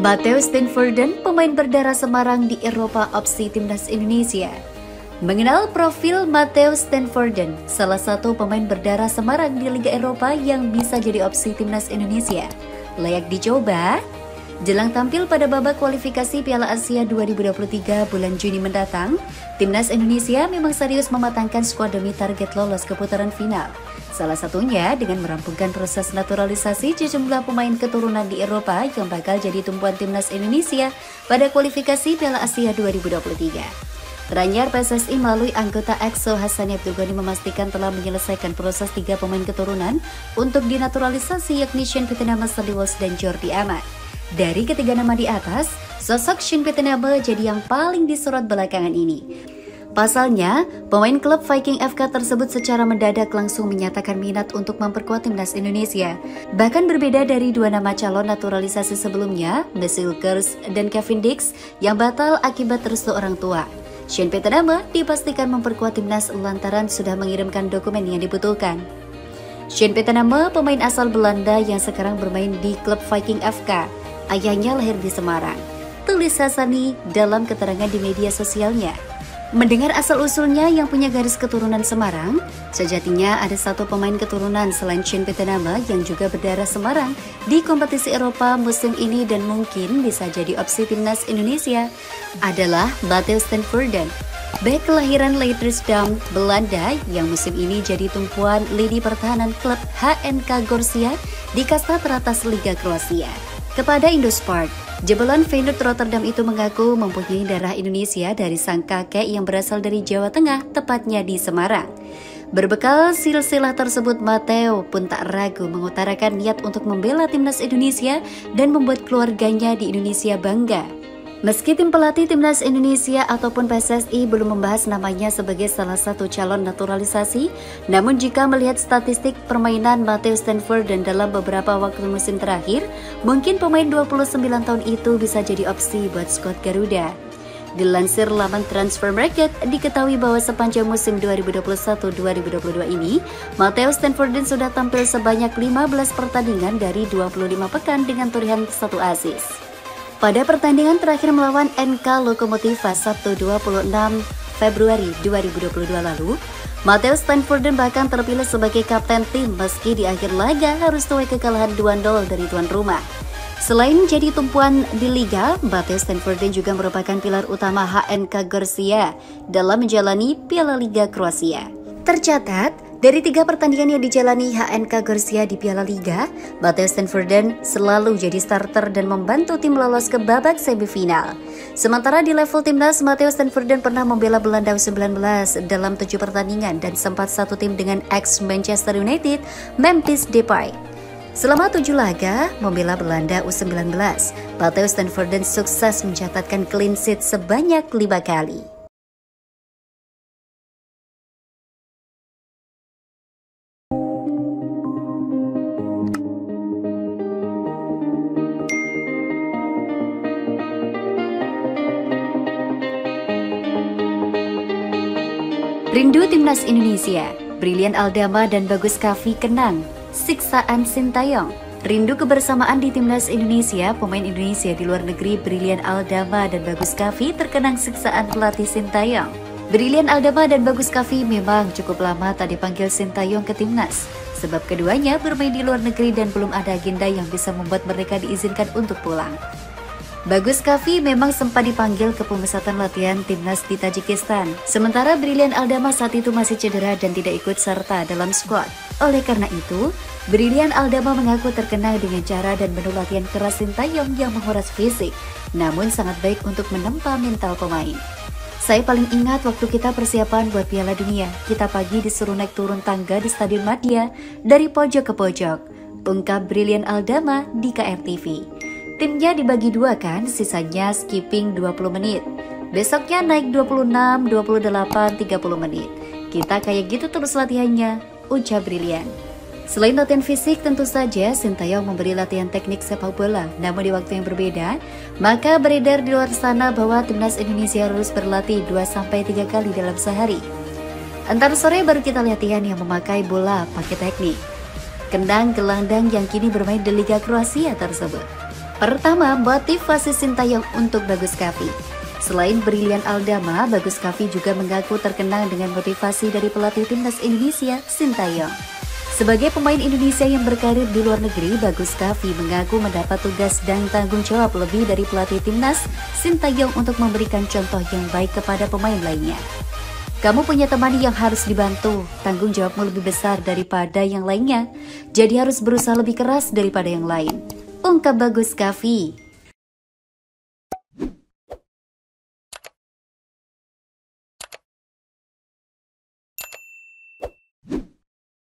Matthäus Steenvoorden, pemain berdarah Semarang di Eropa opsi timnas Indonesia. Mengenal profil Matthäus Steenvoorden, salah satu pemain berdarah Semarang di Liga Eropa yang bisa jadi opsi timnas Indonesia. Layak dicoba? Jelang tampil pada babak kualifikasi Piala Asia 2023 bulan Juni mendatang, timnas Indonesia memang serius mematangkan skuad demi target lolos ke putaran final. Salah satunya dengan merampungkan proses naturalisasi sejumlah pemain keturunan di Eropa yang bakal jadi tumpuan timnas Indonesia pada kualifikasi Piala Asia 2023. Teranyar PSSI melalui anggota EXO Hassani Abdul Ghani memastikan telah menyelesaikan proses 3 pemain keturunan untuk dinaturalisasi yakni Shin Pietermans, Sandy Walsh, dan Jordi Amat. Dari ketiga nama di atas, sosok Shin Pietermans jadi yang paling disorot belakangan ini. Pasalnya, pemain klub Viking FK tersebut secara mendadak langsung menyatakan minat untuk memperkuat timnas Indonesia. Bahkan berbeda dari 2 nama calon naturalisasi sebelumnya, Mesut Ozil dan Kevin Dix yang batal akibat restu orang tua. Shin Pietermans dipastikan memperkuat timnas lantaran sudah mengirimkan dokumen yang dibutuhkan. Shin Pietermans, pemain asal Belanda yang sekarang bermain di klub Viking FK. Ayahnya lahir di Semarang, tulis Hassani dalam keterangan di media sosialnya. Mendengar asal-usulnya yang punya garis keturunan Semarang, sejatinya ada satu pemain keturunan selain Shin Pietermans yang juga berdarah Semarang di kompetisi Eropa musim ini dan mungkin bisa jadi opsi timnas Indonesia, adalah Matthäus Steenvoorden. Bek kelahiran Leidschendam, Belanda yang musim ini jadi tumpuan lini pertahanan klub HNK Gorzia di kasta teratas Liga Kroasia. Kepada Indosport, jebolan Feyenoord Rotterdam itu mengaku mempunyai darah Indonesia dari sang kakek yang berasal dari Jawa Tengah, tepatnya di Semarang. Berbekal silsilah tersebut, Matteo pun tak ragu mengutarakan niat untuk membela timnas Indonesia dan membuat keluarganya di Indonesia bangga. Meski tim pelatih timnas Indonesia ataupun PSSI belum membahas namanya sebagai salah satu calon naturalisasi, namun jika melihat statistik permainan Matthäus Steenvoorden dalam beberapa waktu musim terakhir, mungkin pemain 29 tahun itu bisa jadi opsi buat skuad Garuda. Dilansir laman Transfer Market, diketahui bahwa sepanjang musim 2021-2022 ini, Matthäus Steenvoorden sudah tampil sebanyak 15 pertandingan dari 25 pekan dengan torehan 1 assist. Pada pertandingan terakhir melawan NK Lokomotiva Sabtu 26 Februari 2022 lalu, Matthäus Steenvoorden bahkan terpilih sebagai kapten tim meski di akhir laga harus tuai kekalahan 2-0 dari tuan rumah. Selain jadi tumpuan di Liga, Matthäus Steenvoorden juga merupakan pilar utama HNK Gorzia dalam menjalani Piala Liga Kroasia. Tercatat, dari 3 pertandingan yang dijalani HNK Gorzia di Piala Liga, Matthäus Steenvoorden selalu jadi starter dan membantu tim lolos ke babak semifinal. Sementara di level timnas, Matthäus Steenvoorden pernah membela Belanda U19 dalam 7 pertandingan dan sempat satu tim dengan ex-Manchester United, Memphis Depay. Selama 7 laga membela Belanda U19, Matthäus Steenvoorden sukses mencatatkan clean sheet sebanyak 5 kali. Rindu timnas Indonesia, Brilliant Aldama dan Bagus Kavi kenang siksaan Sintayong. Rindu kebersamaan di timnas Indonesia, pemain Indonesia di luar negeri Brilliant Aldama dan Bagus Kavi terkenang siksaan pelatih Sintayong. Brilliant Aldama dan Bagus Kavi memang cukup lama tak dipanggil Sintayong ke timnas, sebab keduanya bermain di luar negeri dan belum ada agenda yang bisa membuat mereka diizinkan untuk pulang. Bagus Kavi memang sempat dipanggil ke pemusatan latihan timnas di Tajikistan. Sementara Brilliant Aldama saat itu masih cedera dan tidak ikut serta dalam skuad. Oleh karena itu, Brilliant Aldama mengaku terkenal dengan cara dan menu latihan keras Sintayong yang menguras fisik, namun sangat baik untuk menempa mental pemain. Saya paling ingat waktu kita persiapan buat Piala Dunia, kita pagi disuruh naik turun tangga di Stadion Madia dari pojok ke pojok, ungkap Brilliant Aldama di KRTV. Timnya dibagi 2 kan, sisanya skipping 20 menit. Besoknya naik 26, 28, 30 menit. Kita kayak gitu terus latihannya, ucap Brilliant. Selain latihan fisik, tentu saja Sintayong memberi latihan teknik sepak bola. Namun di waktu yang berbeda, maka beredar di luar sana bahwa timnas Indonesia harus berlatih 2-3 kali dalam sehari. Antar sore baru kita latihan yang memakai bola pakai teknik. Kendang gelandang yang kini bermain di Liga Kroasia tersebut. Pertama, motivasi Sintayong untuk Bagus Kavi. Selain brilian Aldama, Bagus Kavi juga mengaku terkenang dengan motivasi dari pelatih timnas Indonesia, Sintayong. Sebagai pemain Indonesia yang berkarir di luar negeri, Bagus Kavi mengaku mendapat tugas dan tanggung jawab lebih dari pelatih timnas, Sintayong untuk memberikan contoh yang baik kepada pemain lainnya. Kamu punya teman yang harus dibantu, tanggung jawabmu lebih besar daripada yang lainnya, jadi harus berusaha lebih keras daripada yang lain, ungkap Bagus Kavi.